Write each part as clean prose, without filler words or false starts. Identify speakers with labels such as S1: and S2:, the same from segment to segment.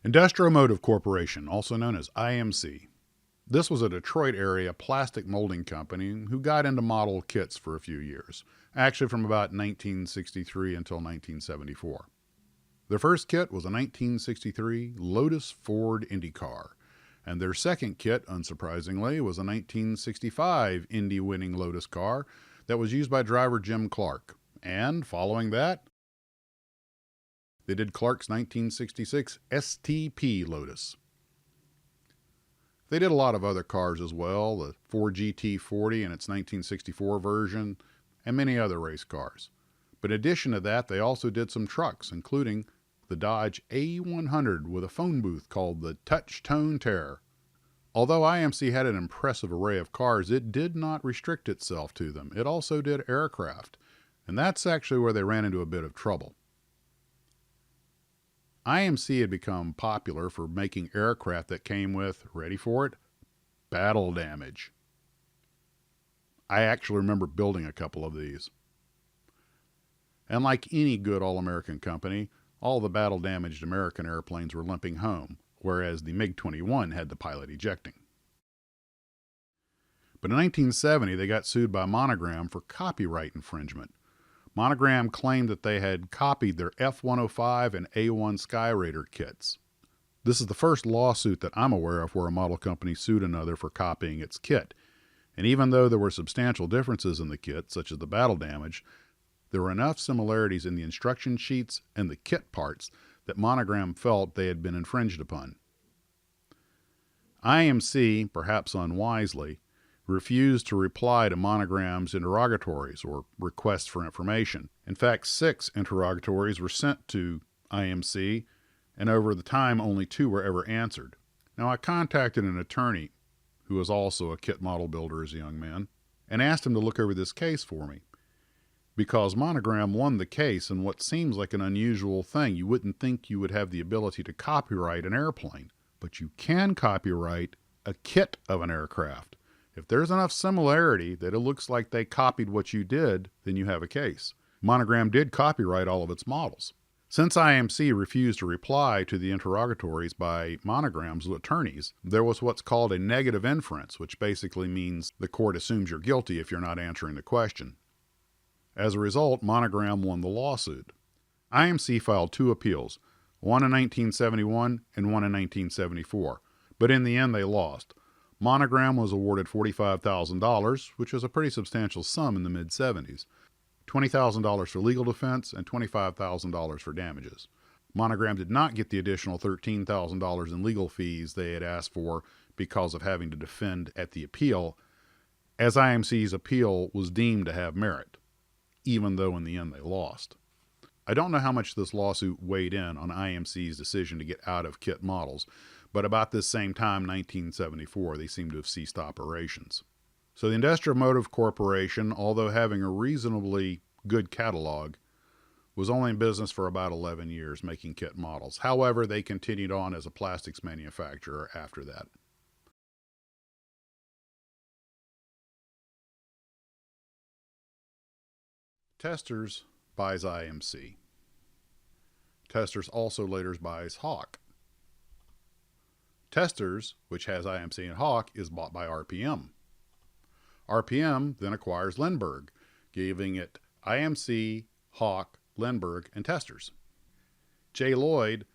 S1: Industro Motive Corporation, also known as IMC. This was a Detroit area plastic molding company who got into model kits for a few years, actually from about 1963 until 1974. Their first kit was a 1963 Lotus Ford Indy car, and their second kit, unsurprisingly, was a 1965 Indy-winning Lotus car that was used by driver Jim Clark. And following that, they did Clark's 1966 STP Lotus. They did a lot of other cars as well, the Ford GT40 and its 1964 version, and many other race cars. But in addition to that, they also did some trucks, including the Dodge A100 with a phone booth called the Touch Tone Terror. Although IMC had an impressive array of cars, it did not restrict itself to them. It also did aircraft, and that's actually where they ran into a bit of trouble. IMC had become popular for making aircraft that came with, ready for it, battle damage. I actually remember building a couple of these. And like any good all-American company, all the battle-damaged American airplanes were limping home, whereas the MiG-21 had the pilot ejecting. But in 1970, they got sued by Monogram for copyright infringement. Monogram claimed that they had copied their F-105 and A-1 Skyraider kits. This is the first lawsuit that I'm aware of where a model company sued another for copying its kit. And even though there were substantial differences in the kit, such as the battle damage, there were enough similarities in the instruction sheets and the kit parts that Monogram felt they had been infringed upon. IMC, perhaps unwisely, refused to reply to Monogram's interrogatories or requests for information. In fact, 6 interrogatories were sent to IMC, and over the time only 2 were ever answered. Now, I contacted an attorney who was also a kit model builder as a young man, and asked him to look over this case for me. Because Monogram won the case in what seems like an unusual thing. You wouldn't think you would have the ability to copyright an airplane, but you can copyright a kit of an aircraft. If there's enough similarity that it looks like they copied what you did, then you have a case. Monogram did copyright all of its models. Since IMC refused to reply to the interrogatories by Monogram's attorneys, there was what's called a negative inference, which basically means the court assumes you're guilty if you're not answering the question. As a result, Monogram won the lawsuit. IMC filed 2 appeals, one in 1971 and one in 1974, but in the end they lost. Monogram was awarded $45,000, which was a pretty substantial sum in the mid-70s, $20,000 for legal defense and $25,000 for damages. Monogram did not get the additional $13,000 in legal fees they had asked for because of having to defend at the appeal, as IMC's appeal was deemed to have merit, even though in the end they lost. I don't know how much this lawsuit weighed in on IMC's decision to get out of kit models, but about this same time, 1974, they seem to have ceased operations. So the Industro Motive Corporation, although having a reasonably good catalog, was only in business for about 11 years making kit models. However, they continued on as a plastics manufacturer after that. Testors buys IMC. Testors also later buys Hawk. Testors, which has IMC and Hawk, is bought by RPM. RPM then acquires Lindbergh, giving it IMC, Hawk, Lindbergh, and Testors. J. Lloyd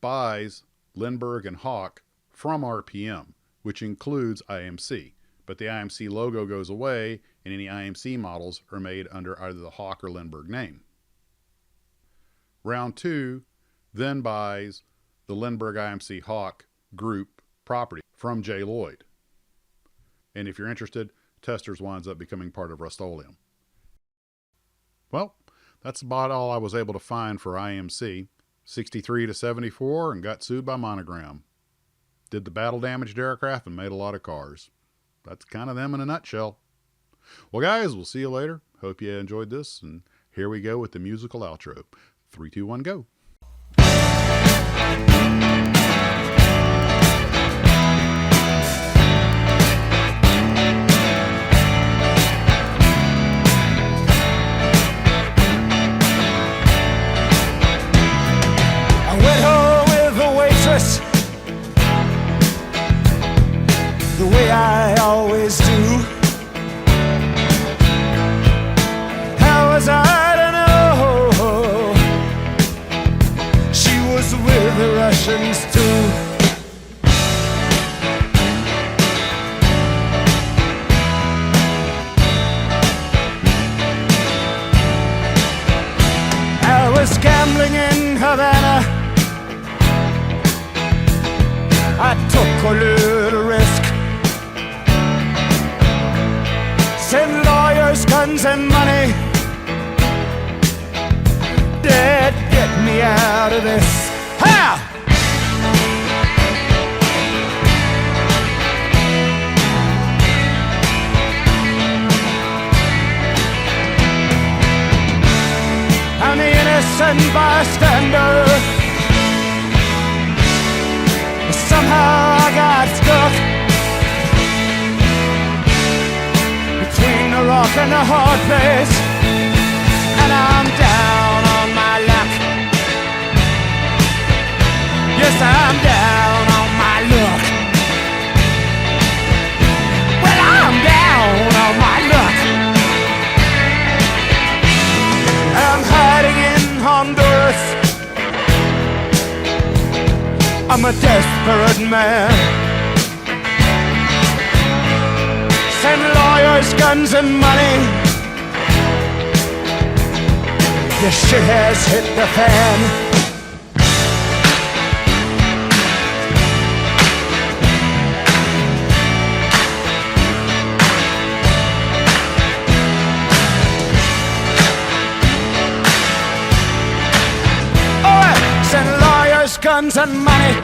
S1: buys Lindbergh and Hawk from RPM, which includes IMC, but the IMC logo goes away and any IMC models are made under either the Hawk or Lindbergh name. Round 2 then buys the Lindbergh IMC Hawk group property from J. Lloyd. And if you're interested, Testors winds up becoming part of Rust-Oleum. Well, that's about all I was able to find for IMC, 63 to 74, and got sued by Monogram. Did the battle-damaged aircraft and made a lot of cars. That's kind of them in a nutshell. Well, guys, we'll see you later. Hope you enjoyed this, and here we go with the musical outro. 3, 2, 1, go.
S2: I went home with a waitress Honduras the way I always do. How was I to know she was with the Russians too? I was gambling in Havana. I took a little risk. Send lawyers, guns, and money. Dad, get me out of this. Ha! I'm the innocent bystander. Somehow I got stuck between the rock and the hard place, and I'm down on my luck. Yes, I'm down on my luck. Well, I'm down on my luck. I'm hiding in Honduras. I'm a desperate man. Send lawyers, guns, and money. The shit has hit the fan. Send lawyers, guns, and money.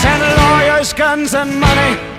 S2: Send lawyers, guns, and money.